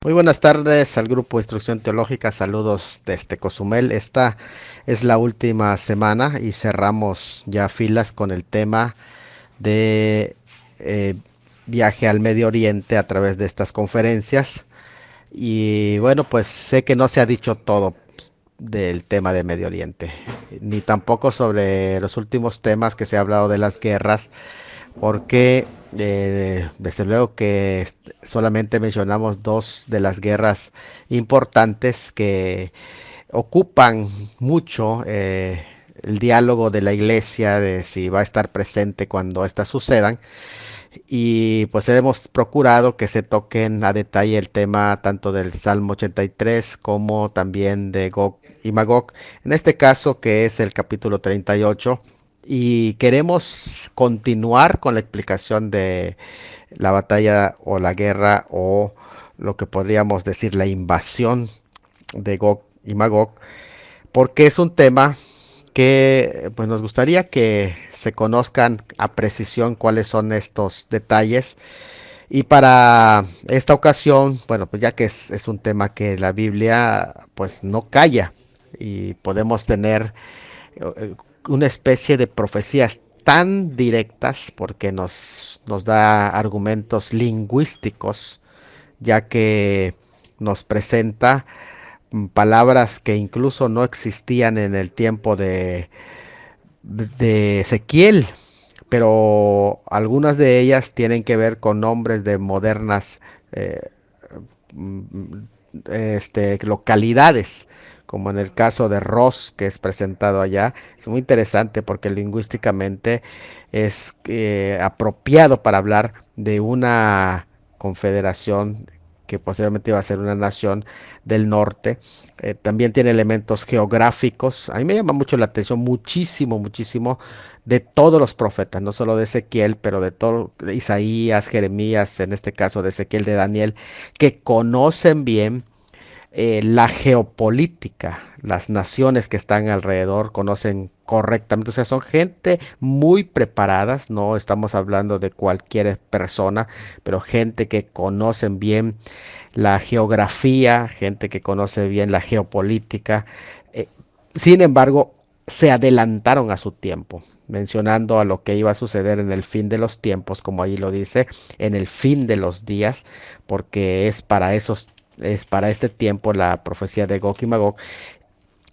Muy buenas tardes al grupo de Instrucción Teológica, saludos desde Cozumel. Esta es la última semana y cerramos ya filas con el tema de eh, viaje al Medio Oriente a través de estas conferencias. Y bueno, pues sé que no se ha dicho todo del tema de Medio Oriente, ni tampoco sobre los últimos temas que se ha hablado de las guerras, porque desde luego que solamente mencionamos dos de las guerras importantes que ocupan mucho el diálogo de la iglesia, de si va a estar presente cuando estas sucedan, y pues hemos procurado que se toquen a detalle el tema tanto del Salmo 83 como también de Gog y Magog, en este caso que es el capítulo 38, y queremos continuar con la explicación de la batalla o la guerra o lo que podríamos decir la invasión de Gog y Magog, porque es un tema que pues nos gustaría que se conozcan a precisión cuáles son estos detalles. Y para esta ocasión, bueno, pues ya que es un tema que la Biblia pues no calla, y podemos tener eh, una especie de profecías tan directas porque nos da argumentos lingüísticos, ya que nos presenta palabras que incluso no existían en el tiempo de Ezequiel, pero algunas de ellas tienen que ver con nombres de modernas eh, localidades, como en el caso de Ross, que es presentado allá. Es muy interesante porque lingüísticamente es apropiado para hablar de una confederación que posteriormente iba a ser una nación del norte. También tiene elementos geográficos. A mí me llama mucho la atención, muchísimo, muchísimo, de todos los profetas, no solo de Ezequiel, pero de todo, de Isaías, Jeremías, en este caso de Ezequiel, de Daniel, que conocen bien la geopolítica, las naciones que están alrededor conocen correctamente, o sea, son gente muy preparadas, no estamos hablando de cualquier persona, pero gente que conocen bien la geografía, gente que conoce bien la geopolítica. Eh, Sin embargo, se adelantaron a su tiempo, mencionando a lo que iba a suceder en el fin de los tiempos, como ahí lo dice, en el fin de los días, porque es para este tiempo la profecía de Gog y Magog,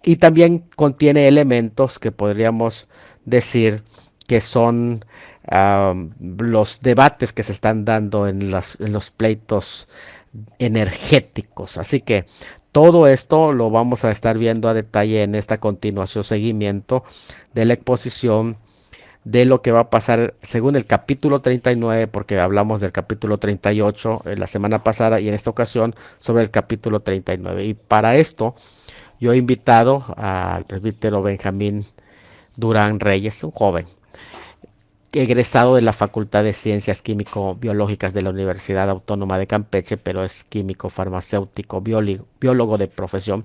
y también contiene elementos que podríamos decir que son los debates que se están dando en los pleitos energéticos. Así que todo esto lo vamos a estar viendo a detalle en esta continuación, seguimiento de la exposición de lo que va a pasar según el capítulo 39, porque hablamos del capítulo 38 la semana pasada y en esta ocasión sobre el capítulo 39. Y para esto yo he invitado al presbítero Benjamín Durán Reyes, un joven egresado de la Facultad de Ciencias Químico-Biológicas de la Universidad Autónoma de Campeche, pero es químico farmacéutico, biólogo de profesión,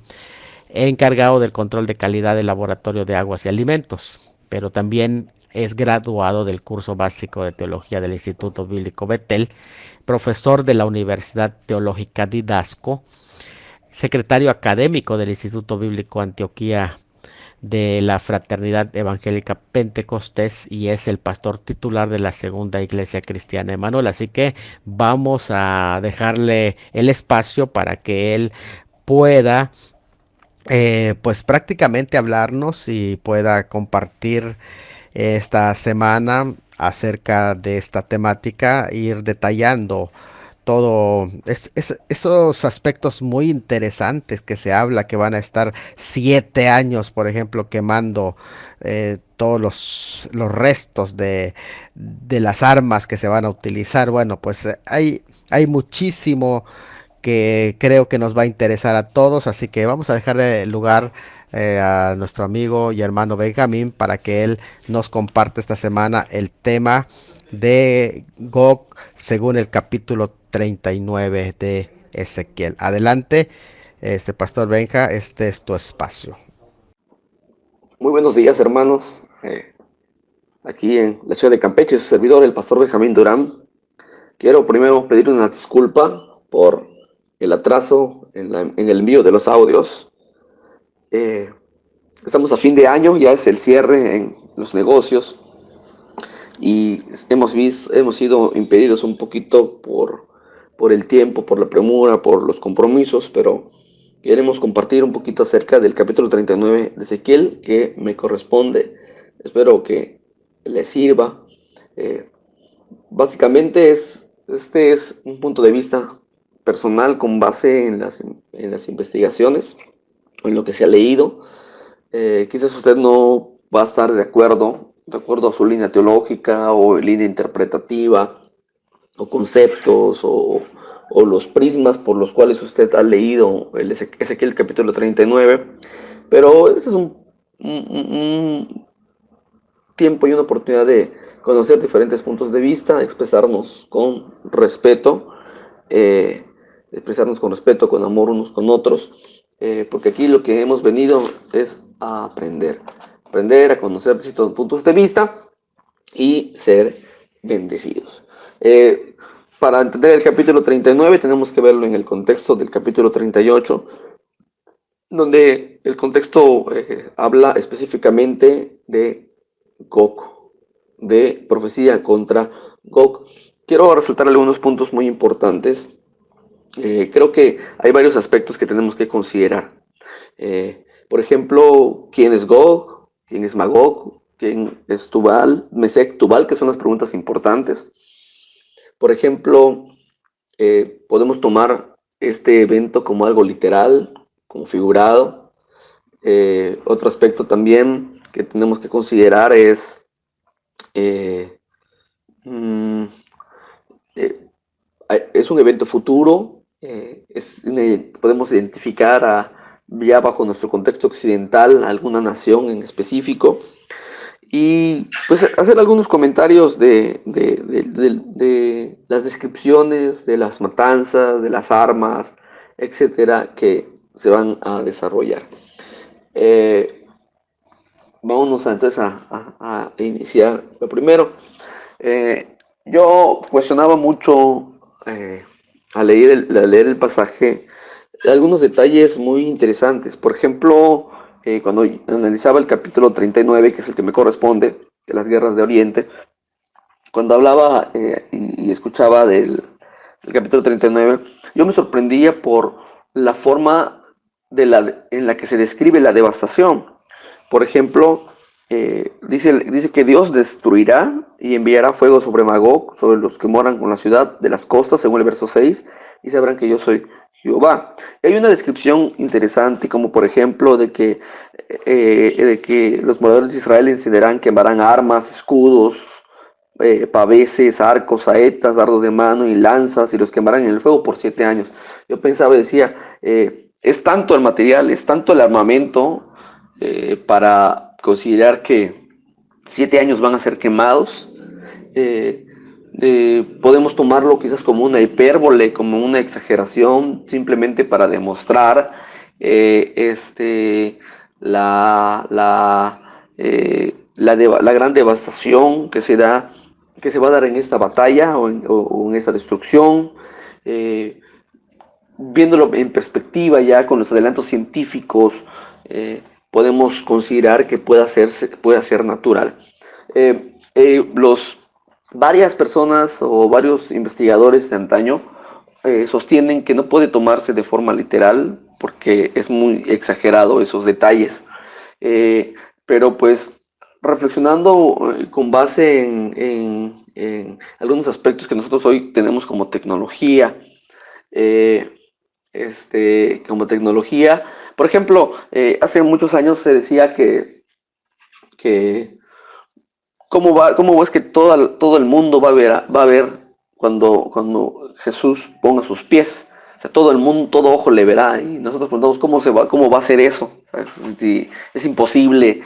encargado del control de calidad del laboratorio de aguas y alimentos, pero también es graduado del curso básico de teología del Instituto Bíblico Betel, profesor de la Universidad Teológica Didasco, secretario académico del Instituto Bíblico Antioquía de la Fraternidad Evangélica Pentecostés, y es el pastor titular de la Segunda Iglesia Cristiana Emanuel. Así que vamos a dejarle el espacio para que él pueda pues prácticamente hablarnos y pueda compartir esta semana acerca de esta temática, ir detallando todo esos aspectos muy interesantes que se habla, que van a estar 7 años, por ejemplo, quemando todos los restos de las armas que se van a utilizar. Bueno, pues hay muchísimo que creo que nos va a interesar a todos, así que vamos a dejarle lugar a nuestro amigo y hermano Benjamín para que él nos comparte esta semana el tema de Gog según el capítulo 39 de Ezequiel. Adelante, pastor Benja, este es tu espacio. Muy buenos días, hermanos. Aquí en la ciudad de Campeche, su servidor, el pastor Benjamín Durán. Quiero primero pedir una disculpa por el atraso en el envío de los audios. Estamos a fin de año, ya es el cierre en los negocios y hemos sido impedidos un poquito por el tiempo, por la premura, por los compromisos, pero queremos compartir un poquito acerca del capítulo 39 de Ezequiel que me corresponde. Espero que les sirva. Básicamente este es un punto de vista personal con base en las investigaciones, en lo que se ha leído. Quizás usted no va a estar de acuerdo a su línea teológica o línea interpretativa o conceptos o los prismas por los cuales usted ha leído Ezequiel capítulo 39, pero este es un tiempo y una oportunidad de conocer diferentes puntos de vista, expresarnos con respeto, con amor unos con otros, porque aquí lo que hemos venido es a aprender a conocer distintos puntos de vista y ser bendecidos. Para entender el capítulo 39 tenemos que verlo en el contexto del capítulo 38, donde el contexto habla específicamente de Gog, de profecía contra Gog. Quiero resaltar algunos puntos muy importantes. Creo que hay varios aspectos que tenemos que considerar. Por ejemplo, ¿quién es Gog? ¿Quién es Magog? ¿Quién es Tubal? Mesec, Tubal, que son las preguntas importantes. Por ejemplo, podemos tomar este evento como algo literal, como figurado. Otro aspecto también que tenemos que considerar es es un evento futuro, podemos identificar ya bajo nuestro contexto occidental alguna nación en específico y pues hacer algunos comentarios de las descripciones de las matanzas, de las armas, etcétera, que se van a desarrollar. Vámonos entonces a iniciar lo primero. Yo cuestionaba mucho al leer el pasaje algunos detalles muy interesantes. Por ejemplo, cuando analizaba el capítulo 39, que es el que me corresponde, de las guerras de Oriente, cuando hablaba y escuchaba del capítulo 39, yo me sorprendía por la forma en la que se describe la devastación. Por ejemplo, dice que Dios destruirá y enviará fuego sobre Magog, sobre los que moran con la ciudad de las costas, según el verso 6, y sabrán que yo soy Jehová. Y hay una descripción interesante, como por ejemplo de que los moradores de Israel encenderán, quemarán armas, escudos, paveses, arcos, saetas, dardos de mano y lanzas, y los quemarán en el fuego por 7 años. Yo pensaba y decía, es tanto el material, es tanto el armamento, para considerar que 7 años van a ser quemados. Podemos tomarlo quizás como una hipérbole, como una exageración, simplemente para demostrar la gran devastación que se va a dar en esta batalla o en esta destrucción. Viéndolo en perspectiva ya con los adelantos científicos, podemos considerar que pueda ser natural. Varias personas o varios investigadores de antaño sostienen que no puede tomarse de forma literal porque es muy exagerado esos detalles. Pero pues reflexionando con base en algunos aspectos que nosotros hoy tenemos como tecnología, por ejemplo, hace muchos años se decía que cómo es que todo el mundo va a ver cuando Jesús ponga sus pies. O sea, todo el mundo, todo ojo le verá. Y nosotros preguntamos cómo va a ser eso. Si es imposible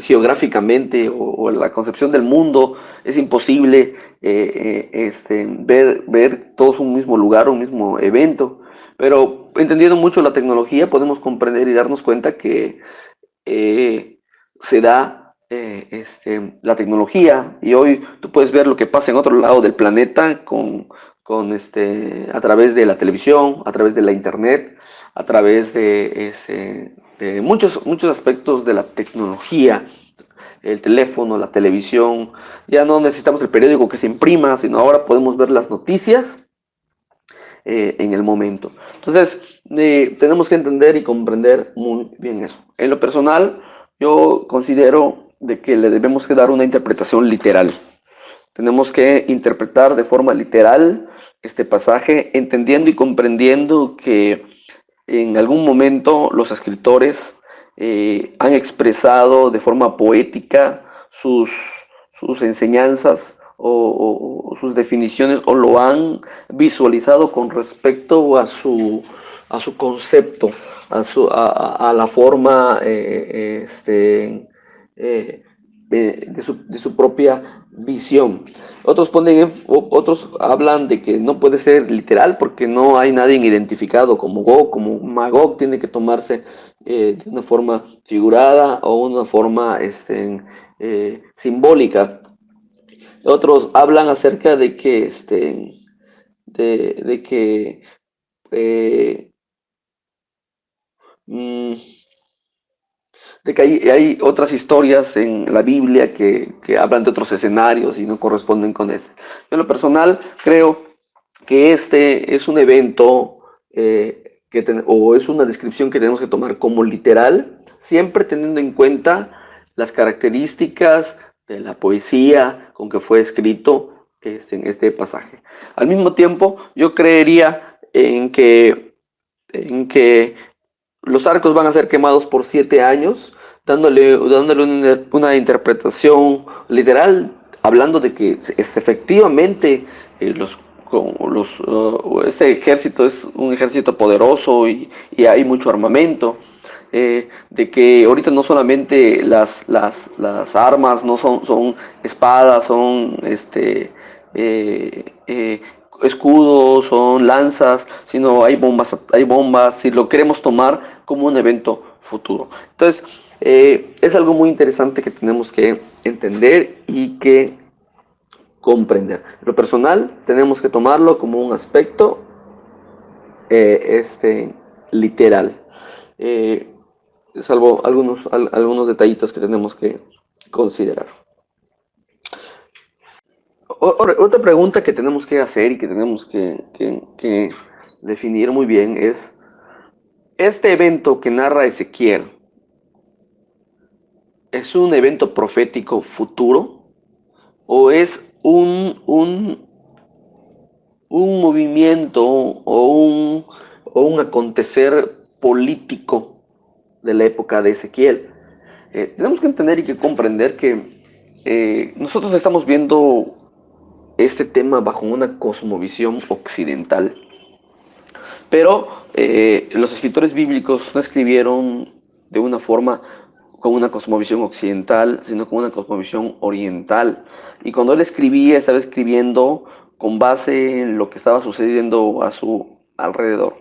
geográficamente o la concepción del mundo, es imposible ver todos un mismo lugar, un mismo evento. Pero entendiendo mucho la tecnología, podemos comprender y darnos cuenta que se da la tecnología, y hoy tú puedes ver lo que pasa en otro lado del planeta con a través de la televisión, a través de la internet, a través de muchos aspectos de la tecnología, el teléfono, la televisión. Ya no necesitamos el periódico que se imprima, sino ahora podemos ver las noticias en el momento. Entonces, tenemos que entender y comprender muy bien eso. En lo personal, yo considero de que le debemos que dar una interpretación literal. Tenemos que interpretar de forma literal este pasaje, entendiendo y comprendiendo que en algún momento los escritores han expresado de forma poética sus enseñanzas o sus definiciones, o lo han visualizado con respecto a su concepto, a la forma de su propia visión. Otros hablan de que no puede ser literal porque no hay nadie identificado como Gog, como Magog, tiene que tomarse de una forma figurada o una forma simbólica. Otros hablan acerca de que de que eh, mm, de que hay otras historias en la Biblia que hablan de otros escenarios y no corresponden con este. Yo en lo personal creo que este es un evento o es una descripción que tenemos que tomar como literal, siempre teniendo en cuenta las características de la poesía con que fue escrito en este pasaje. Al mismo tiempo, yo creería en que los arcos van a ser quemados por 7 años, dándole una interpretación literal, hablando de que es efectivamente este ejército es un ejército poderoso y hay mucho armamento. De que ahorita no solamente las armas no son espadas, son escudos, son lanzas, sino hay bombas, si lo queremos tomar como un evento futuro. Entonces, es algo muy interesante que tenemos que entender y que comprender. Lo personal, tenemos que tomarlo como un aspecto literal. Salvo algunos detallitos que tenemos que considerar. Otra pregunta que tenemos que hacer y que tenemos que definir muy bien es, ¿este evento que narra Ezequiel es un evento profético futuro o es un movimiento o un acontecer político de la época de Ezequiel? Tenemos que entender y que comprender que nosotros estamos viendo este tema bajo una cosmovisión occidental, pero los escritores bíblicos no escribieron de una forma con una cosmovisión occidental, sino con una cosmovisión oriental. Y cuando él escribía, estaba escribiendo con base en lo que estaba sucediendo a su alrededor.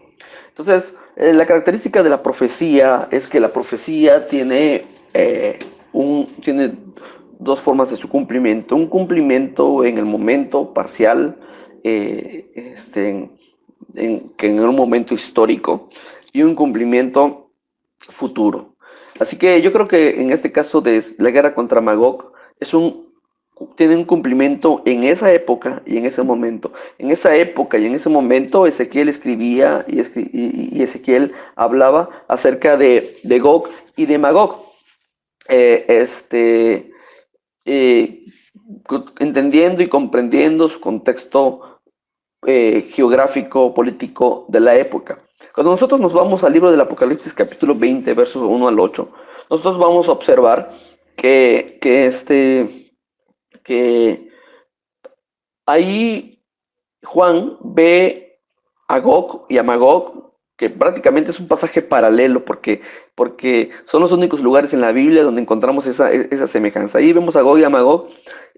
Entonces, la característica de la profecía es que la profecía tiene dos formas de su cumplimiento. Un cumplimiento en el momento parcial, que en un momento histórico, y un cumplimiento futuro. Así que yo creo que en este caso de la guerra contra Magog tiene un cumplimiento en esa época y en ese momento. En esa época y en ese momento Ezequiel escribía y Ezequiel hablaba acerca de Gog y de Magog. Entendiendo y comprendiendo su contexto geográfico, político de la época. Cuando nosotros nos vamos al libro del Apocalipsis capítulo 20, versos 1 al 8, nosotros vamos a observar que ahí Juan ve a Gog y a Magog, que prácticamente es un pasaje paralelo, porque son los únicos lugares en la Biblia donde encontramos esa semejanza. Ahí vemos a Gog y a Magog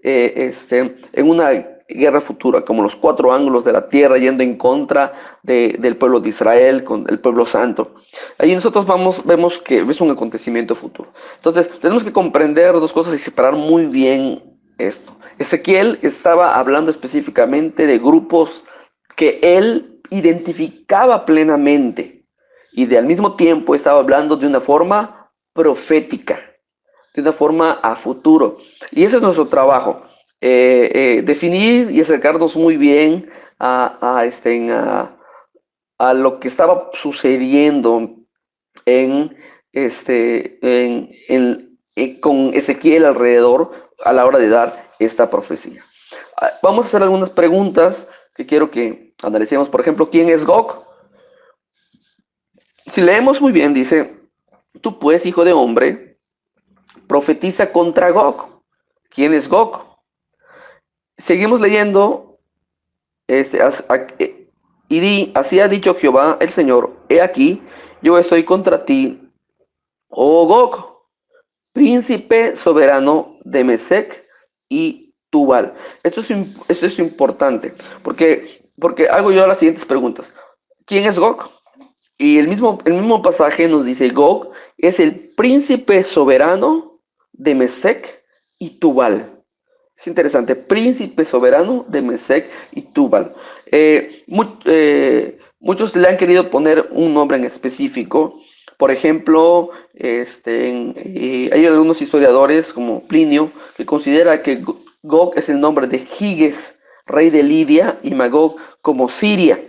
en una guerra futura, como los 4 ángulos de la tierra yendo en contra del pueblo de Israel, con el pueblo santo. Ahí nosotros vemos que es un acontecimiento futuro. Entonces tenemos que comprender dos cosas y separar muy bien esto. Ezequiel estaba hablando específicamente de grupos que él identificaba plenamente y al mismo tiempo estaba hablando de una forma profética, de una forma a futuro. Y ese es nuestro trabajo, definir y acercarnos muy bien a lo que estaba sucediendo en, con Ezequiel alrededor a la hora de dar esta profecía. Vamos a hacer algunas preguntas que quiero que analicemos. Por ejemplo, ¿quién es Gog? Si leemos muy bien, dice, tú pues, hijo de hombre, profetiza contra Gog. ¿Quién es Gog? Seguimos leyendo, y di, así ha dicho Jehová el Señor, he aquí, yo estoy contra ti, oh Gog, príncipe soberano de Mesec y Tubal. Esto es importante, porque hago yo las siguientes preguntas. ¿Quién es Gog? Y el mismo pasaje nos dice, Gog es el príncipe soberano de Mesec y Tubal. Es interesante, príncipe soberano de Mesec y Tubal. Muchos le han querido poner un nombre en específico. Por ejemplo, hay algunos historiadores como Plinio que considera que Gog es el nombre de Giges, rey de Lidia, y Magog como Siria.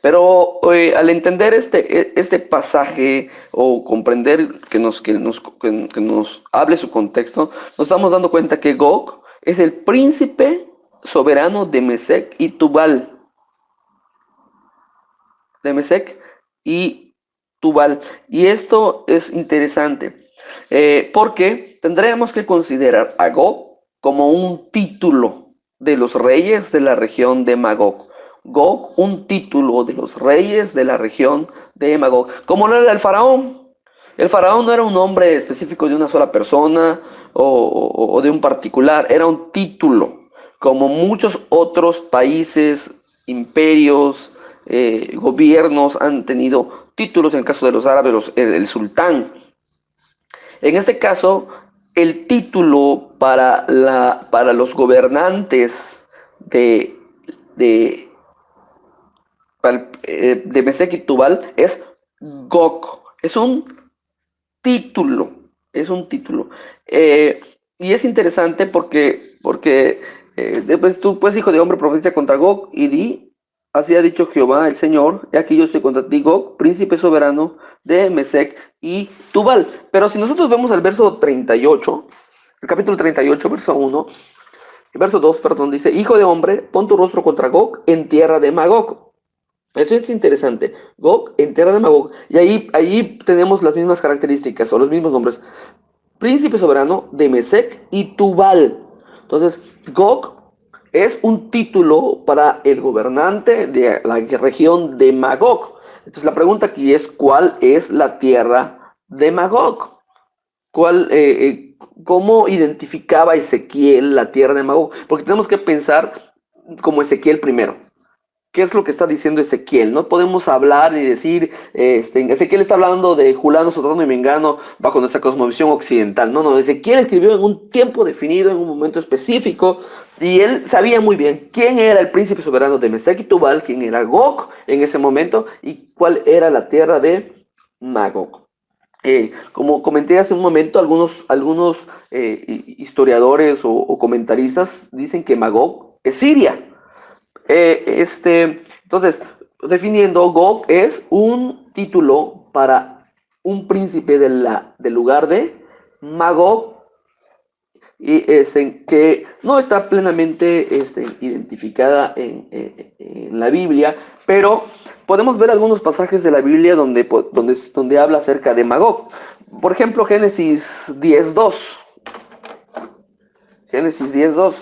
Pero al entender este pasaje o comprender que nos hable su contexto, nos estamos dando cuenta que Gog es el príncipe soberano de Mesec y Tubal. De Mesec y Tubal. Y esto es interesante porque tendremos que considerar a Gog como un título de los reyes de la región de Magog. Gog, un título de los reyes de la región de Magog. Como lo era el faraón. El faraón no era un nombre específico de una sola persona o de un particular, era un título. Como muchos otros países, imperios, gobiernos han tenido títulos, en el caso de los árabes, el sultán. En este caso, el título para los gobernantes de Mesec y Tubal es Gog. Es un título. Es un título. Y es interesante porque después tú, pues, hijo de hombre, profetiza contra Gog y di, así ha dicho Jehová el Señor, he aquí yo estoy contra ti, Gog, príncipe soberano de Mesec y Tubal. Pero si nosotros vemos el verso 38, el capítulo 38, verso 1, verso 2, perdón, dice, hijo de hombre, pon tu rostro contra Gog en tierra de Magog. Eso es interesante. Gog en tierra de Magog. Y ahí tenemos las mismas características o los mismos nombres. Príncipe soberano de Mesec y Tubal. Entonces, Gog es un título para el gobernante de la región de Magog. Entonces, la pregunta aquí es, ¿cuál es la tierra de Magog? ¿Cómo identificaba Ezequiel la tierra de Magog? Porque tenemos que pensar como Ezequiel primero. ¿Qué es lo que está diciendo Ezequiel? No podemos hablar y decir, Ezequiel está hablando de Julano, Sotano y Mengano bajo nuestra cosmovisión occidental. No, Ezequiel escribió en un tiempo definido, en un momento específico, y él sabía muy bien quién era el príncipe soberano de Mesec y Tubal, quién era Gog en ese momento, y cuál era la tierra de Magog. Como comenté hace un momento, algunos historiadores o comentaristas dicen que Magog es Siria. Entonces, definiendo, Gog es un título para un príncipe del lugar de Magog, y que no está plenamente identificada en la Biblia, pero podemos ver algunos pasajes de la Biblia donde habla acerca de Magog. Por ejemplo, Génesis 10:2. Génesis 10:2.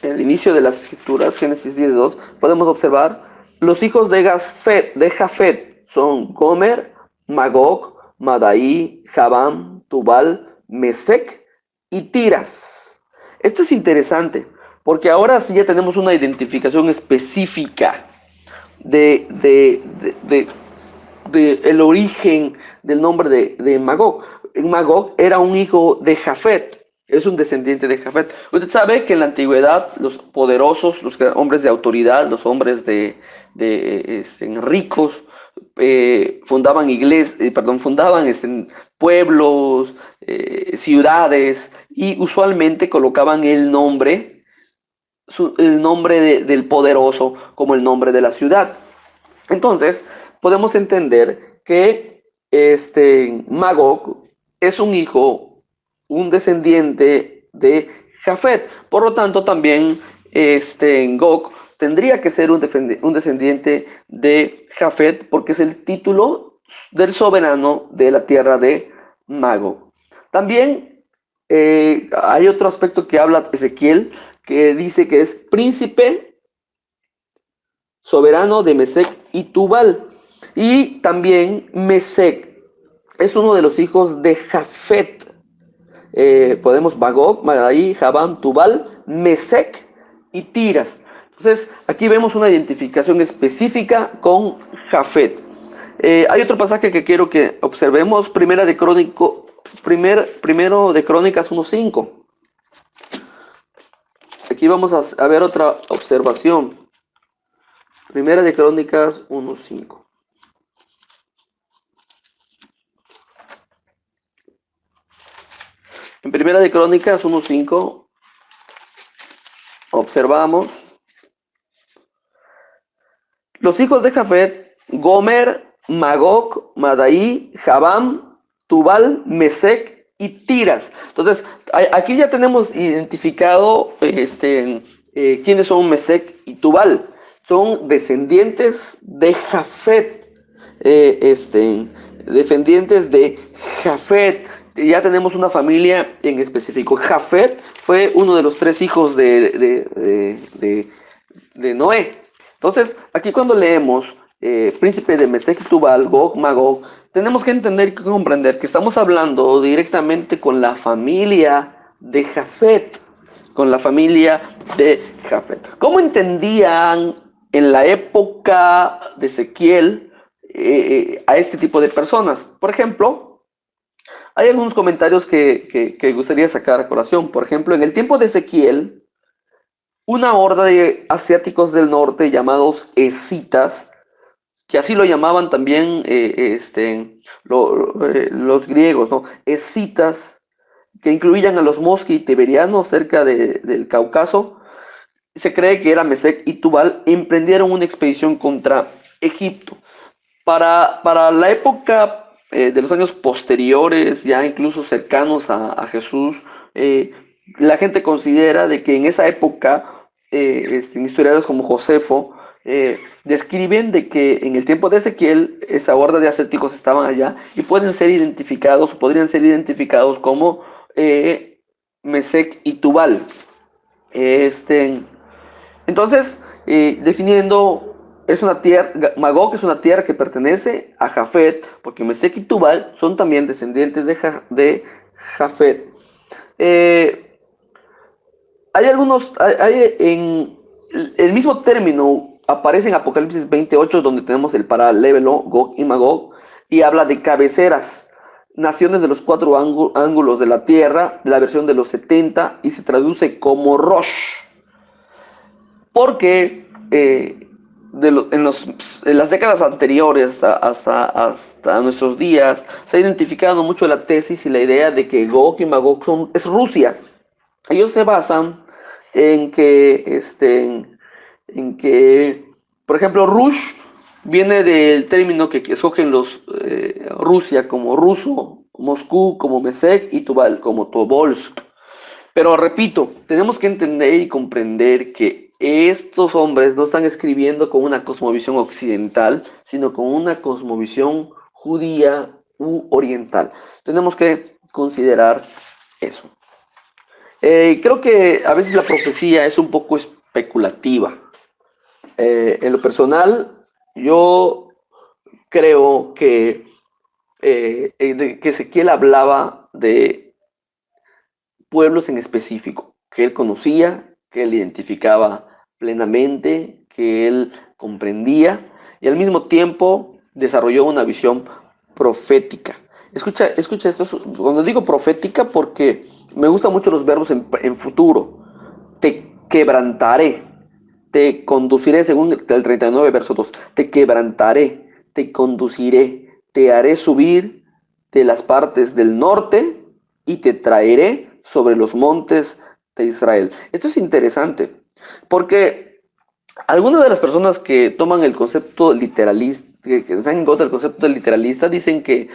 En el inicio de las escrituras, Génesis 10:2, podemos observar los hijos de Jafet son Gomer, Magog, Madai, Jabam, Tubal, Mesec y Tiras. Esto es interesante, porque ahora sí ya tenemos una identificación específica de el origen del nombre de Magog. Magog era un hijo de Jafet, es un descendiente de Jafet. Usted sabe que en la antigüedad los poderosos, los hombres de autoridad, los hombres ricos, fundaban iglesias, fundaban pueblos, ciudades, y usualmente colocaban el nombre del poderoso como el nombre de la ciudad. Entonces, podemos entender que Magog es un hijo, un descendiente de Jafet. Por lo tanto, también Gog tendría que ser un descendiente de Jafet, porque es el título del soberano de la tierra de Magog. También hay otro aspecto que habla Ezequiel, que dice que es príncipe soberano de Mesec y Tubal. Y también Mesec es uno de los hijos de Jafet. Podemos Magog, Madai, Jabam, Tubal, Mesec y Tiras. Entonces, aquí vemos una identificación específica con Jafet. Hay otro pasaje que quiero que observemos, primero de Crónicas 1:5. Aquí vamos a ver otra observación. Primera de Crónicas 1:5. En Primera de Crónicas 1:5 observamos los hijos de Jafet: Gomer, Magog, Madai, Jabam, Tubal, Mesec y Tiras. Entonces, aquí ya tenemos identificado quiénes son Mesec y Tubal. Son descendientes de Jafet. Descendientes de Jafet. Ya tenemos una familia en específico. Jafet fue uno de los 3 hijos de Noé. Entonces, aquí cuando leemos príncipe de Mesec y Tubal, Gog, Magog, tenemos que entender y comprender que estamos hablando directamente con la familia de Jafet. Con la familia de Jafet. ¿Cómo entendían en la época de Ezequiel a este tipo de personas? Por ejemplo, hay algunos comentarios que gustaría sacar a colación. Por ejemplo, en el tiempo de Ezequiel, una horda de asiáticos del norte llamados escitas, que así lo llamaban también los griegos, ¿no? Escitas, que incluían a los mosqui y tiberianos cerca del Cáucaso, se cree que era Mesec y Tubal, emprendieron una expedición contra Egipto. Para la época de los años posteriores, ya incluso cercanos a Jesús, la gente considera de que en esa época, historiadores como Josefo describen de que en el tiempo de Ezequiel esa horda de ascéticos estaban allá y podrían ser identificados como Mesec y Tubal. Entonces, definiendo, es una tierra, Magog es una tierra que pertenece a Jafet, porque Mesec y Tubal son también descendientes de Jafet. Hay en el mismo término aparece en Apocalipsis 28, donde tenemos el paralelo Gog y Magog, y habla de cabeceras, naciones de los 4 ángulos de la tierra, la versión de los 70, y se traduce como Rosh. Porque en las décadas anteriores hasta nuestros días se ha identificado mucho la tesis y la idea de que Gog y Magog es Rusia. Ellos se basan en que, por ejemplo, Rush viene del término que escogen los Rusia como ruso, Moscú como Mesec y Tubal como Tobolsk. Pero repito, tenemos que entender y comprender que estos hombres no están escribiendo con una cosmovisión occidental, sino con una cosmovisión judía u oriental. Tenemos que considerar eso. Creo que a veces la profecía es un poco especulativa. En lo personal, yo creo que Ezequiel hablaba de pueblos en específico, que él conocía, que él identificaba plenamente, que él comprendía, y al mismo tiempo desarrolló una visión profética. Escucha esto, cuando digo profética, porque me gustan mucho los verbos en futuro. Te quebrantaré, te conduciré, según el 39, verso 2. Te quebrantaré, te conduciré, te haré subir de las partes del norte y te traeré sobre los montes de Israel. Esto es interesante, porque algunas de las personas que toman el concepto literalista, que están en contra del concepto del literalista, dicen que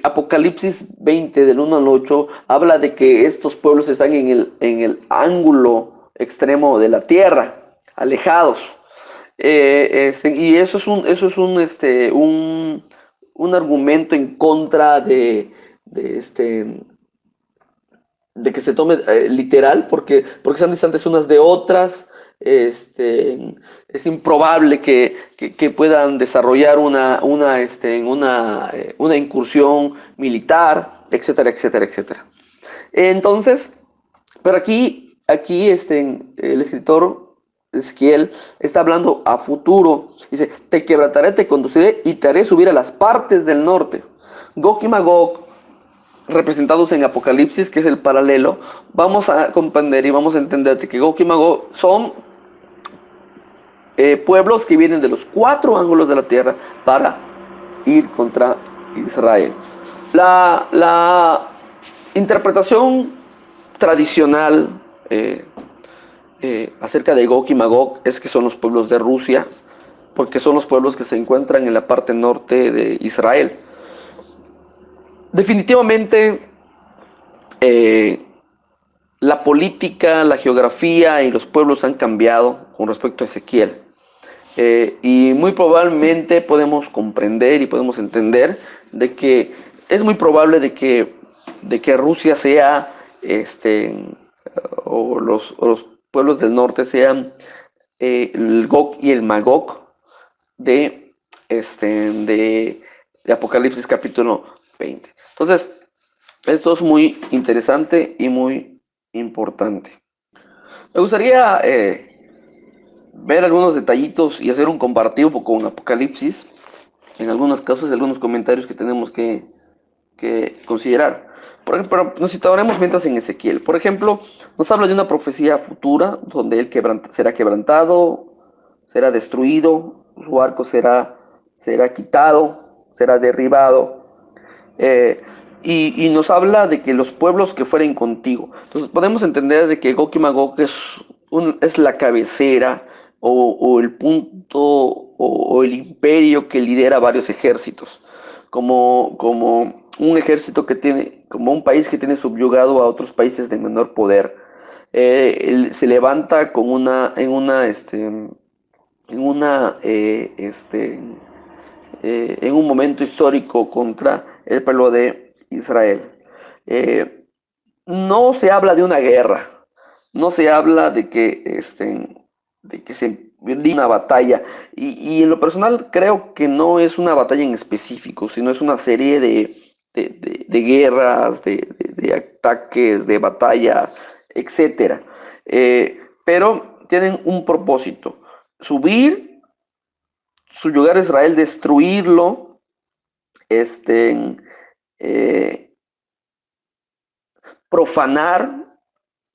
Apocalipsis 20, del 1 al 8, habla de que estos pueblos están en el ángulo extremo de la tierra, alejados. Y un argumento en contra de que se tome literal, porque están distantes unas de otras. Es improbable que puedan desarrollar una incursión militar, etcétera, etcétera, etcétera. Entonces, pero aquí el escritor Ezequiel está hablando a futuro. Dice, te quebrantaré, te conduciré y te haré subir a las partes del norte. Gog y Magog, representados en Apocalipsis, que es el paralelo, vamos a comprender y vamos a entender que Gog y Magog son pueblos que vienen de los 4 ángulos de la tierra para ir contra Israel. La interpretación tradicional acerca de Gog y Magog es que son los pueblos de Rusia, porque son los pueblos que se encuentran en la parte norte de Israel. Definitivamente, la política, la geografía y los pueblos han cambiado con respecto a Ezequiel. Y muy probablemente podemos comprender y podemos entender de que es muy probable de que Rusia sea, o los pueblos del norte sean el Gog y el Magog de Apocalipsis capítulo 20. Entonces, esto es muy interesante y muy importante. Me gustaría ver algunos detallitos y hacer un comparativo con Apocalipsis, en algunos casos, algunos comentarios que tenemos que considerar. Por ejemplo, nos situaremos mientras en Ezequiel. Por ejemplo, nos habla de una profecía futura donde él será quebrantado, será destruido, su arco será quitado, será derribado. Y nos habla de que los pueblos que fueren contigo. Entonces podemos entender de que Gog y Magog es la cabecera o el punto o el imperio que lidera varios ejércitos. Como un ejército que tiene, como un país que tiene subyugado a otros países de menor poder. Se levanta en un momento histórico contra el pueblo de Israel. No se habla de una guerra, no se habla de que se una batalla, y en lo personal creo que no es una batalla en específico, sino es una serie de guerras, de ataques, de batalla, etcétera. Pero tienen un propósito: subir, subyugar a Israel, destruirlo, profanar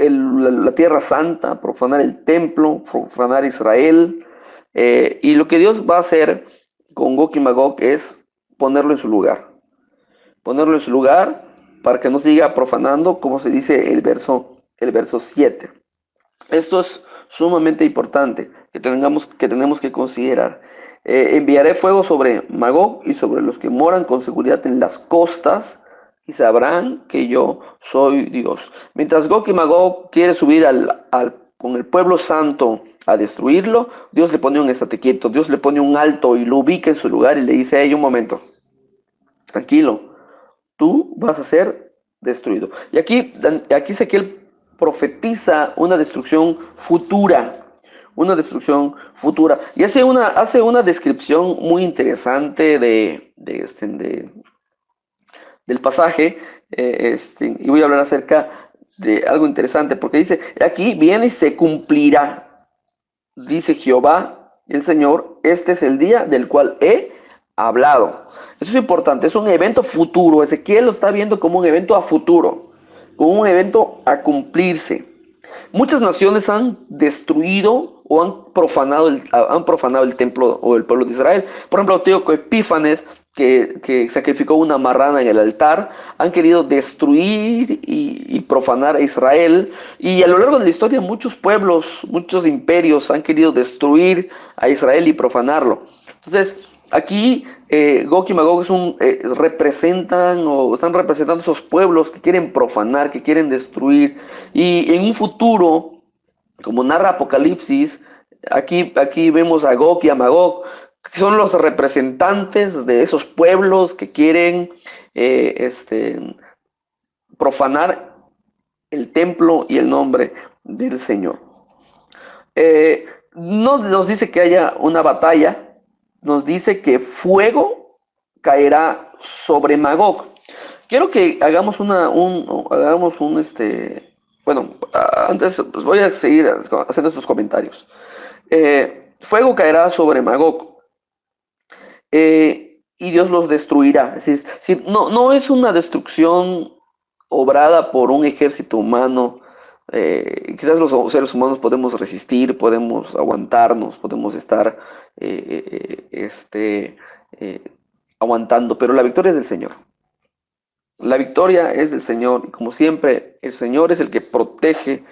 la tierra santa, profanar el templo, profanar Israel. Y lo que Dios va a hacer con Gog y Magog es ponerlo en su lugar. Ponerlo en su lugar para que no siga profanando, como se dice el verso 7. Esto es sumamente importante que tenemos que considerar. Enviaré fuego sobre Magog y sobre los que moran con seguridad en las costas, y sabrán que yo soy Dios. Mientras Gog y Magog quiere subir con el pueblo santo a destruirlo, Dios le pone un estate quieto, Dios le pone un alto y lo ubica en su lugar y le dice: hey, un momento, tranquilo, tú vas a ser destruido. Y aquí Ezequiel profetiza una destrucción futura. Una destrucción futura. Y hace una descripción muy interesante del pasaje. Y voy a hablar acerca de algo interesante, porque dice: aquí viene y se cumplirá, dice Jehová el Señor, este es el día del cual he hablado. Eso es importante, es un evento futuro. Ezequiel lo está viendo como un evento a futuro, como un evento a cumplirse. Muchas naciones han destruido o han profanado el templo o el pueblo de Israel. Por ejemplo, Antíoco Epífanes, que sacrificó una marrana en el altar, han querido destruir y profanar a Israel. Y a lo largo de la historia muchos pueblos, muchos imperios han querido destruir a Israel y profanarlo. Entonces, aquí Gog y Magog representan o están representando esos pueblos que quieren profanar, que quieren destruir. Y en un futuro, como narra Apocalipsis, aquí vemos a Gog y a Magog, que son los representantes de esos pueblos que quieren profanar el templo y el nombre del Señor. No nos dice que haya una batalla, nos dice que fuego caerá sobre Magog. Quiero que hagamos bueno, antes pues voy a seguir haciendo estos comentarios. Fuego caerá sobre Magog y Dios los destruirá. Es decir, no es una destrucción obrada por un ejército humano. Quizás los seres humanos podemos resistir, podemos aguantarnos, podemos estar aguantando, pero la victoria es del Señor. La victoria es del Señor, y como siempre, el Señor es el que protege,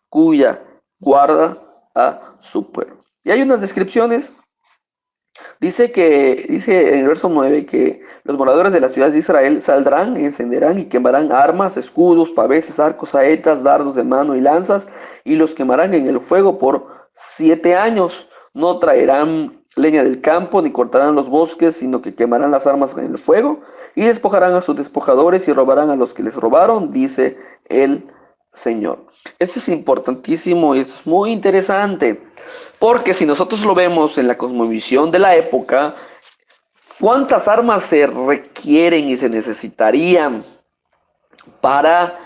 cuya guarda a su pueblo. Y hay unas descripciones. Dice en el verso 9 que los moradores de las ciudades de Israel saldrán, encenderán y quemarán armas, escudos, paveses, arcos, saetas, dardos de mano y lanzas, y los quemarán en el fuego por 7 años. No traerán leña del campo, ni cortarán los bosques, sino que quemarán las armas en el fuego, y despojarán a sus despojadores y robarán a los que les robaron, dice el Señor. Esto es importantísimo y esto es muy interesante, porque si nosotros lo vemos en la cosmovisión de la época, ¿cuántas armas se requieren y se necesitarían para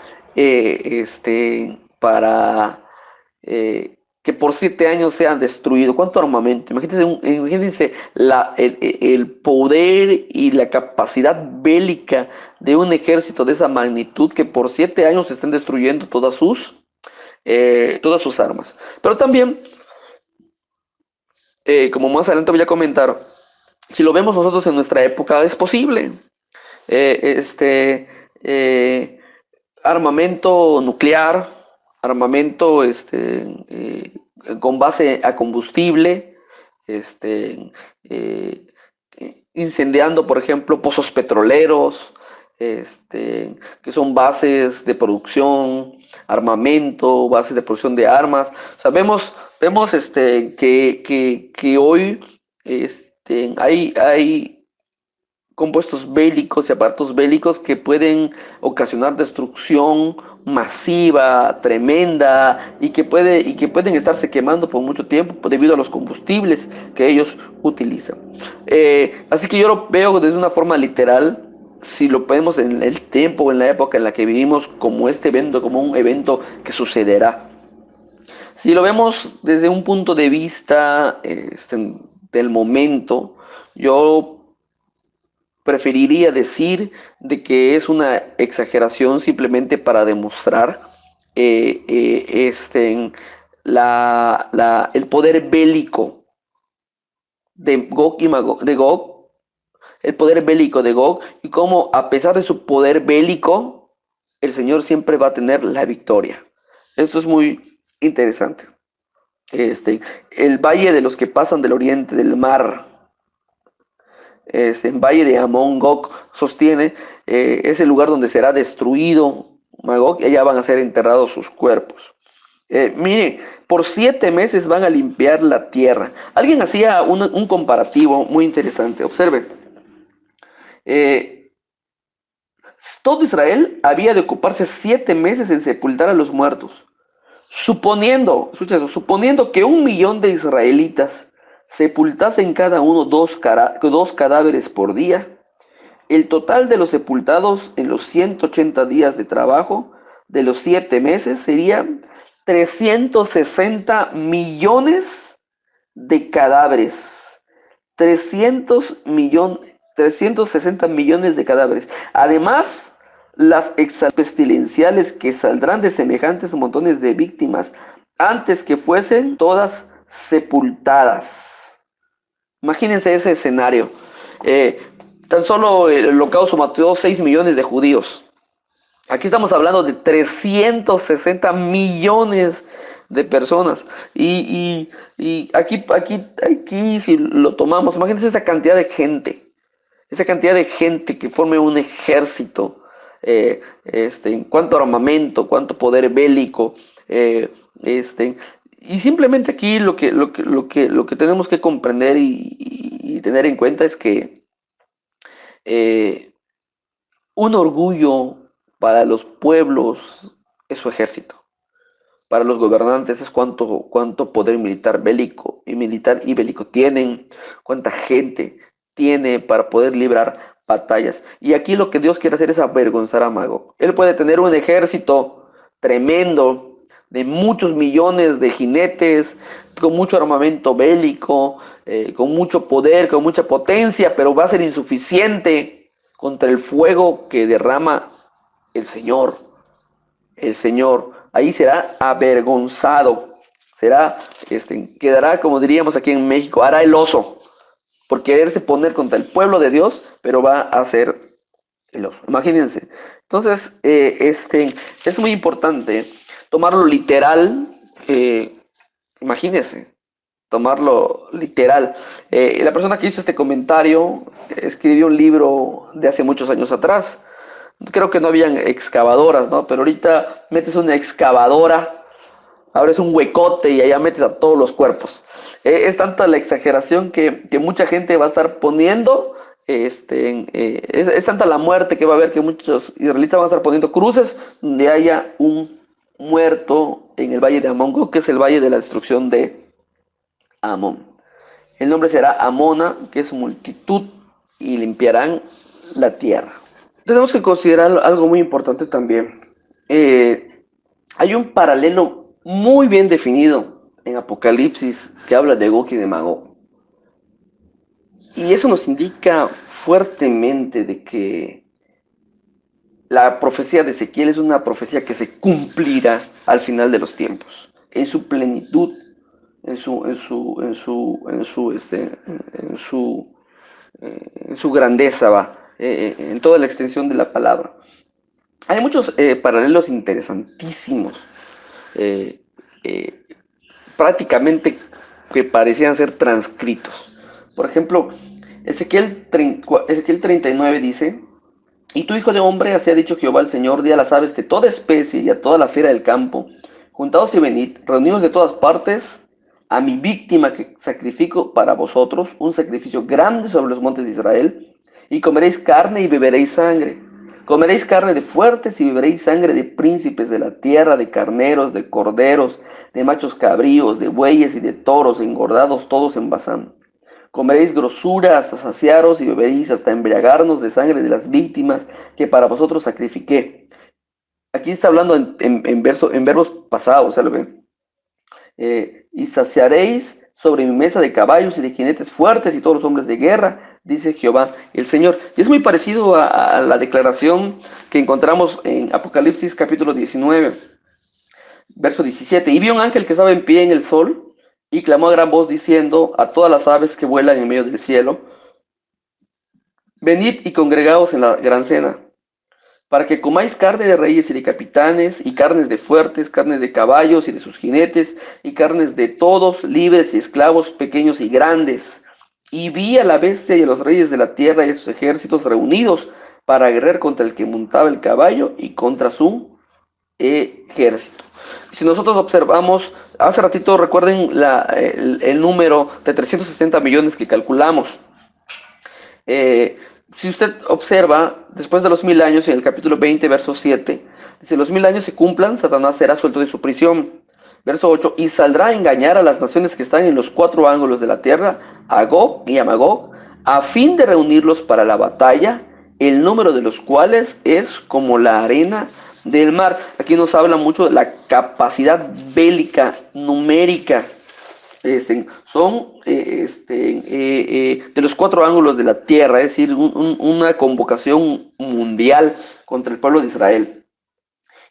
que por 7 años sean destruidos? ¿Cuánto armamento? Imagínense el poder y la capacidad bélica de un ejército de esa magnitud, que por 7 años estén destruyendo todas sus armas. Pero también, como más adelante voy a comentar, si lo vemos nosotros en nuestra época, es posible. Armamento nuclear, armamento con base a combustible, incendiando, por ejemplo, pozos petroleros, que son bases de producción, armamento, bases de producción de armas. O sea, vemos que hoy hay compuestos bélicos y aparatos bélicos que pueden ocasionar destrucción masiva, tremenda, y que pueden estarse quemando por mucho tiempo debido a los combustibles que ellos utilizan. Así que yo lo veo desde una forma literal. Si lo vemos en el tiempo o en la época en la que vivimos, como este evento, como un evento que sucederá. Si lo vemos desde un punto de vista del momento, yo preferiría decir de que es una exageración simplemente para demostrar el poder bélico de Gog y Magog, el poder bélico de Gog, y cómo a pesar de su poder bélico, el Señor siempre va a tener la victoria. Esto es muy interesante. El valle de los que pasan del oriente del mar, en valle de Amón, Gog sostiene, es el lugar donde será destruido Magog, y allá van a ser enterrados sus cuerpos. Mire, por 7 meses van a limpiar la tierra. Alguien hacía un comparativo muy interesante. Observe. Todo Israel había de ocuparse 7 meses en sepultar a los muertos. Suponiendo que 1.000.000 de israelitas sepultasen cada uno dos cadáveres por día, el total de los sepultados en los 180 días de trabajo de los 7 meses sería 360 millones de cadáveres. 360 360 millones de cadáveres. Además, las pestilenciales que saldrán de semejantes montones de víctimas antes que fuesen todas sepultadas. Imagínense ese escenario. Tan solo el holocausto mató 6 millones de judíos. Aquí estamos hablando de 360 millones de personas. Y aquí, si lo tomamos, imagínense esa cantidad de gente. Esa cantidad de gente que forme un ejército. En cuanto a armamento, cuánto poder bélico. Y simplemente aquí lo que tenemos que comprender y tener en cuenta es que un orgullo para los pueblos es su ejército. Para los gobernantes es cuánto poder militar y bélico tienen, cuánta gente tiene para poder librar batallas. Y aquí lo que Dios quiere hacer es avergonzar a Magog. Él puede tener un ejército tremendo de muchos millones de jinetes, con mucho armamento bélico, con mucho poder, con mucha potencia, pero va a ser insuficiente contra el fuego que derrama el Señor. El Señor ahí será avergonzado, quedará, como diríamos aquí en México, hará el oso, por quererse poner contra el pueblo de Dios, pero va a ser el oso. Imagínense. Entonces, es muy importante tomarlo literal. Imagínense, tomarlo literal. La persona que hizo este comentario escribió un libro de hace muchos años atrás. Creo que no habían excavadoras, ¿no? Pero ahorita metes una excavadora, abres un huecote y allá metes a todos los cuerpos. Es tanta la exageración que mucha gente va a estar poniendo, es tanta la muerte que va a haber que muchos israelitas van a estar poniendo cruces donde haya un muerto en el valle de Amón, que es el valle de la destrucción de Amón. El nombre será Amona, que es multitud, y limpiarán la tierra. Tenemos que considerar algo muy importante también. Hay un paralelo muy bien definido en Apocalipsis que habla de Gog y de Magog. Y eso nos indica fuertemente de que la profecía de Ezequiel es una profecía que se cumplirá al final de los tiempos, en su plenitud, en su grandeza, en toda la extensión de la palabra. Hay muchos paralelos interesantísimos, prácticamente que parecían ser transcritos. Por ejemplo, Ezequiel 39 dice: y tú, hijo de hombre, así ha dicho Jehová el Señor, di a las aves de toda especie y a toda la fiera del campo, juntaos y venid, reunidos de todas partes, a mi víctima que sacrifico para vosotros, un sacrificio grande sobre los montes de Israel, y comeréis carne y beberéis sangre. Comeréis carne de fuertes y beberéis sangre de príncipes de la tierra, de carneros, de corderos, de machos cabríos, de bueyes y de toros, engordados todos en Basán. Comeréis grosura hasta saciaros y beberéis hasta embriagarnos de sangre de las víctimas que para vosotros sacrifiqué. Aquí está hablando en verbos pasados, ¿se lo ven? Y saciaréis sobre mi mesa de caballos y de jinetes fuertes y todos los hombres de guerra, dice Jehová el Señor. Y es muy parecido a la declaración que encontramos en Apocalipsis capítulo 19, verso 17. Y vi un ángel que estaba en pie en el sol y clamó a gran voz diciendo a todas las aves que vuelan en medio del cielo: venid y congregaos en la gran cena, para que comáis carne de reyes y de capitanes, y carnes de fuertes, carne de caballos y de sus jinetes, y carnes de todos, libres y esclavos, pequeños y grandes. Y vi a la bestia y a los reyes de la tierra y a sus ejércitos reunidos para guerrear contra el que montaba el caballo y contra su ejército. Si nosotros observamos, hace ratito recuerden el número de 360 millones que calculamos. Si usted observa, después de los 1000 años, en el capítulo 20, verso 7, dice: los 1000 años se cumplan, Satanás será suelto de su prisión. Verso 8, y saldrá a engañar a las naciones que están en los 4 ángulos de la tierra, a Gog y a Magog, a fin de reunirlos para la batalla, el número de los cuales es como la arena del mar. Aquí nos habla mucho de la capacidad bélica, numérica. Son de los 4 ángulos de la tierra, es decir, una convocación mundial contra el pueblo de Israel.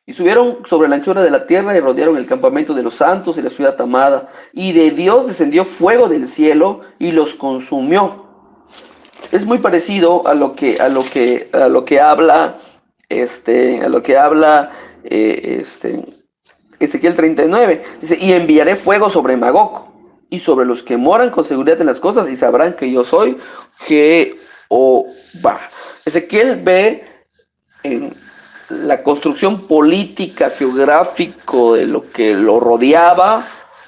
Y subieron sobre la anchura de la tierra y rodearon el campamento de los santos y la ciudad amada. Y de Dios descendió fuego del cielo y los consumió. Es muy parecido a lo que habla Ezequiel 39. Dice, y enviaré fuego sobre Magog y sobre los que moran con seguridad en las cosas y sabrán que yo soy Jehová. Ezequiel ve en la construcción política, geográfico de lo que lo rodeaba,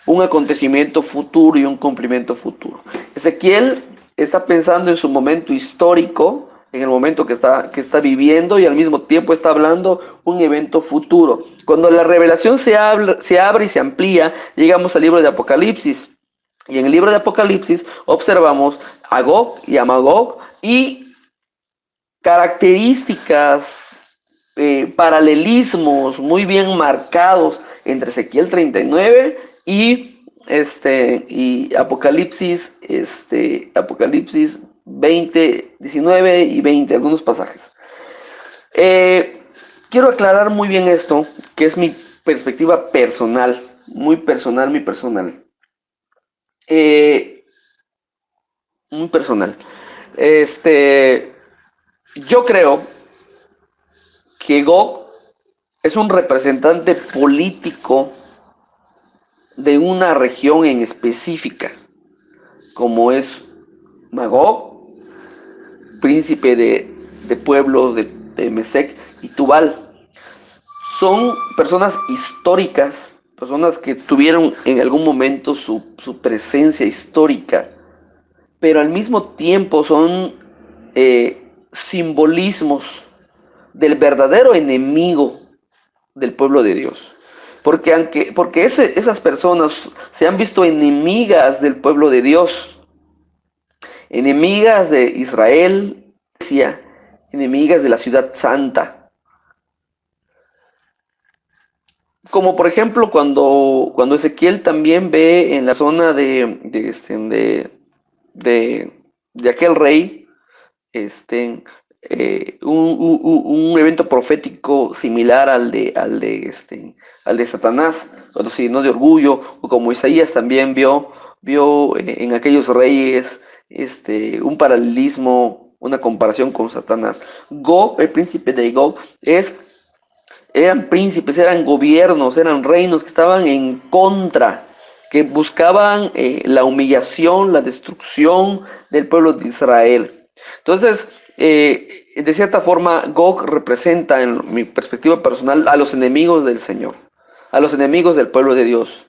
un acontecimiento futuro y un cumplimiento futuro. Ezequiel está pensando en su momento histórico, en el momento que está viviendo, y al mismo tiempo está hablando un evento futuro. Cuando la revelación se abre y se amplía, llegamos al libro de Apocalipsis. Y en el libro de Apocalipsis observamos a Gog y a Magog y características, paralelismos muy bien marcados entre Ezequiel 39 y Apocalipsis, Apocalipsis 20, 19 y 20, algunos pasajes. Quiero aclarar muy bien esto, que es mi perspectiva personal, muy personal. Muy personal. Yo creo que Gog es un representante político de una región en específica, como es Magog, príncipe de pueblos de Mesec y Tubal. Son personas históricas, personas que tuvieron en algún momento su presencia histórica, pero al mismo tiempo son simbolismos del verdadero enemigo del pueblo de Dios. Porque esas personas se han visto enemigas del pueblo de Dios, enemigas de Israel, enemigas de la ciudad santa. Como por ejemplo cuando Ezequiel también ve en la zona de aquel rey, un evento profético similar al de Satanás, cuando se llenó de orgullo, o como Isaías también vio en aquellos reyes un paralelismo, una comparación con Satanás. Gog, el príncipe de Gog, eran príncipes, eran gobiernos, eran reinos que estaban en contra, que buscaban la humillación, la destrucción del pueblo de Israel. Entonces, de cierta forma, Gog representa, en mi perspectiva personal, a los enemigos del Señor, a los enemigos del pueblo de Dios.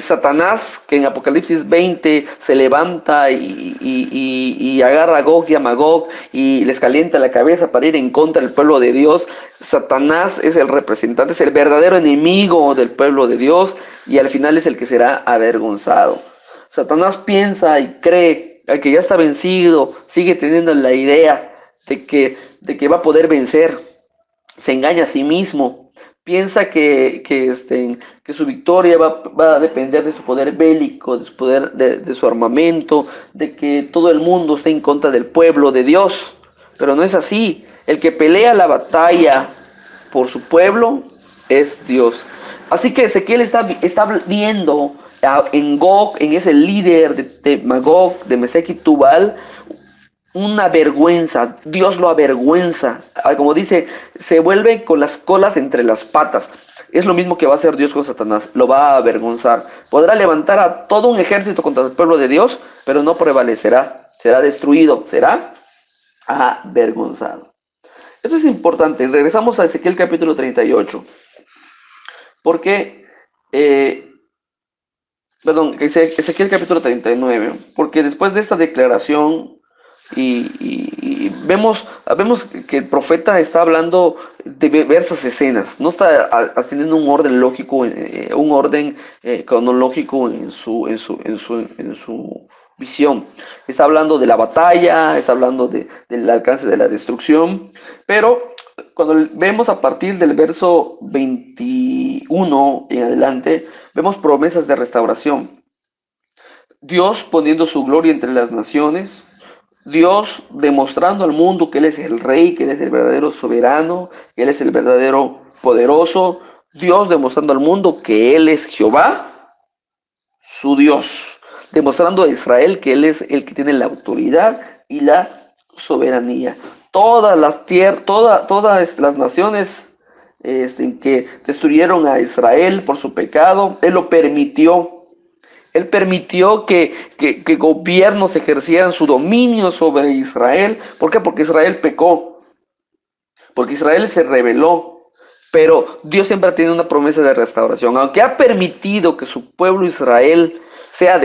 Satanás, que en Apocalipsis 20 se levanta y agarra a Gog y a Magog y les calienta la cabeza para ir en contra del pueblo de Dios. Satanás es el representante, es el verdadero enemigo del pueblo de Dios, y al final es el que será avergonzado. Satanás piensa y cree que ya está vencido, sigue teniendo la idea de que va a poder vencer, se engaña a sí mismo, piensa que su victoria va a depender de su poder bélico, de su poder, de su armamento, de que todo el mundo esté en contra del pueblo de Dios, pero no es así. El que pelea la batalla por su pueblo es Dios. Así que Ezequiel está viendo en Gog, en ese líder de Magog, de Mesec y Tubal, una vergüenza. Dios lo avergüenza. Como dice, se vuelve con las colas entre las patas. Es lo mismo que va a hacer Dios con Satanás. Lo va a avergonzar. Podrá levantar a todo un ejército contra el pueblo de Dios, pero no prevalecerá. Será destruido. Será avergonzado. Eso es importante. Regresamos a Ezequiel capítulo 38. Porque... Ezequiel capítulo 39, porque después de esta declaración y vemos que el profeta está hablando de diversas escenas, no está teniendo un orden lógico, un orden cronológico en su visión. Está hablando de la batalla, está hablando del alcance de la destrucción, pero cuando vemos a partir del verso 21 en adelante, vemos promesas de restauración. Dios poniendo su gloria entre las naciones, Dios demostrando al mundo que Él es el rey, que Él es el verdadero soberano, que Él es el verdadero poderoso, Dios demostrando al mundo que Él es Jehová, su Dios, demostrando a Israel que Él es el que tiene la autoridad y la soberanía. Todas las naciones que destruyeron a Israel por su pecado, Él lo permitió. Él permitió que gobiernos ejercieran su dominio sobre Israel. ¿Por qué? Porque Israel pecó, porque Israel se rebeló. Pero Dios siempre ha tenido una promesa de restauración. Aunque ha permitido que su pueblo Israel sea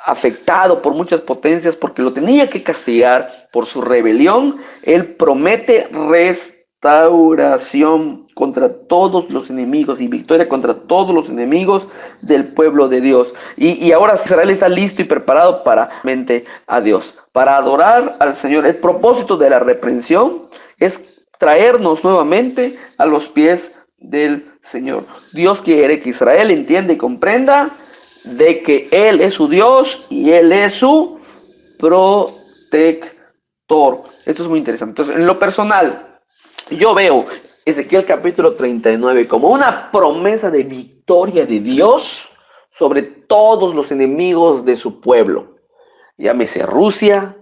afectado por muchas potencias, porque lo tenía que castigar por su rebelión, Él promete restauración contra todos los enemigos y victoria contra todos los enemigos del pueblo de Dios. Y ahora Israel está listo y preparado para mente a Dios, para adorar al Señor. El propósito de la reprensión es traernos nuevamente a los pies del Señor. Dios quiere que Israel entienda y comprenda de que Él es su Dios y Él es su protector. Esto es muy interesante. Entonces, en lo personal, yo veo Ezequiel capítulo 39 como una promesa de victoria de Dios sobre todos los enemigos de su pueblo. Llámese Rusia,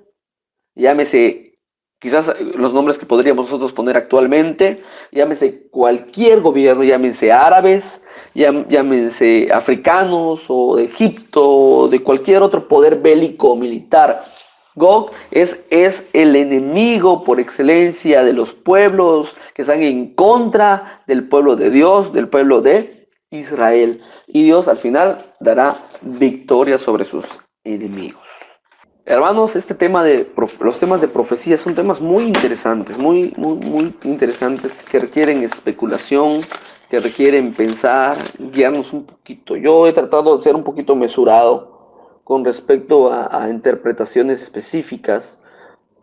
llámese quizás los nombres que podríamos nosotros poner actualmente, llámese cualquier gobierno, llámense árabes, llámense africanos o de Egipto o de cualquier otro poder bélico o militar. Gog es el enemigo por excelencia de los pueblos que están en contra del pueblo de Dios, del pueblo de Israel. Y Dios al final dará victoria sobre sus enemigos. Hermanos, los temas de profecía son temas muy interesantes, muy interesantes, que requieren especulación, que requieren pensar, guiarnos un poquito. Yo he tratado de ser un poquito mesurado con respecto a interpretaciones específicas,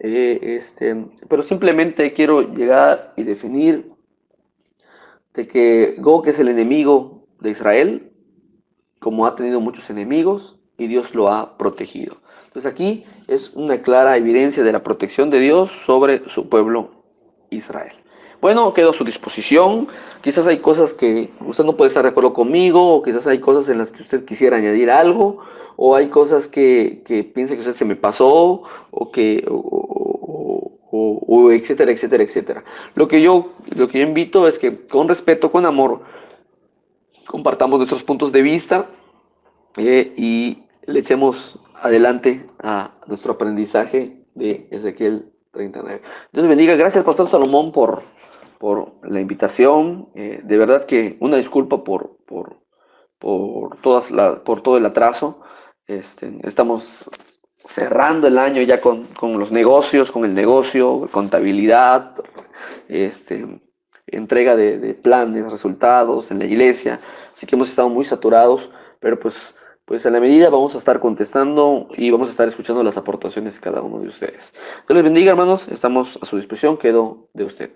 pero simplemente quiero llegar y definir de que Gog es el enemigo de Israel, como ha tenido muchos enemigos, y Dios lo ha protegido. Entonces aquí es una clara evidencia de la protección de Dios sobre su pueblo Israel. Bueno, quedo a su disposición. Quizás hay cosas que usted no puede estar de acuerdo conmigo, o quizás hay cosas en las que usted quisiera añadir algo, o hay cosas que piensa que usted se me pasó, o etcétera, etcétera, etcétera. Lo que yo invito es que con respeto, con amor, compartamos nuestros puntos de vista y le echemos adelante a nuestro aprendizaje de Ezequiel 39. Dios bendiga. Gracias, Pastor Salomón, por la invitación. De verdad que una disculpa por todo el atraso. Estamos cerrando el año ya con los negocios, con el negocio, contabilidad, entrega de planes, resultados en la iglesia. Así que hemos estado muy saturados, pero pues a la medida vamos a estar contestando y vamos a estar escuchando las aportaciones de cada uno de ustedes. Dios les bendiga, hermanos. Estamos a su disposición. Quedo de usted.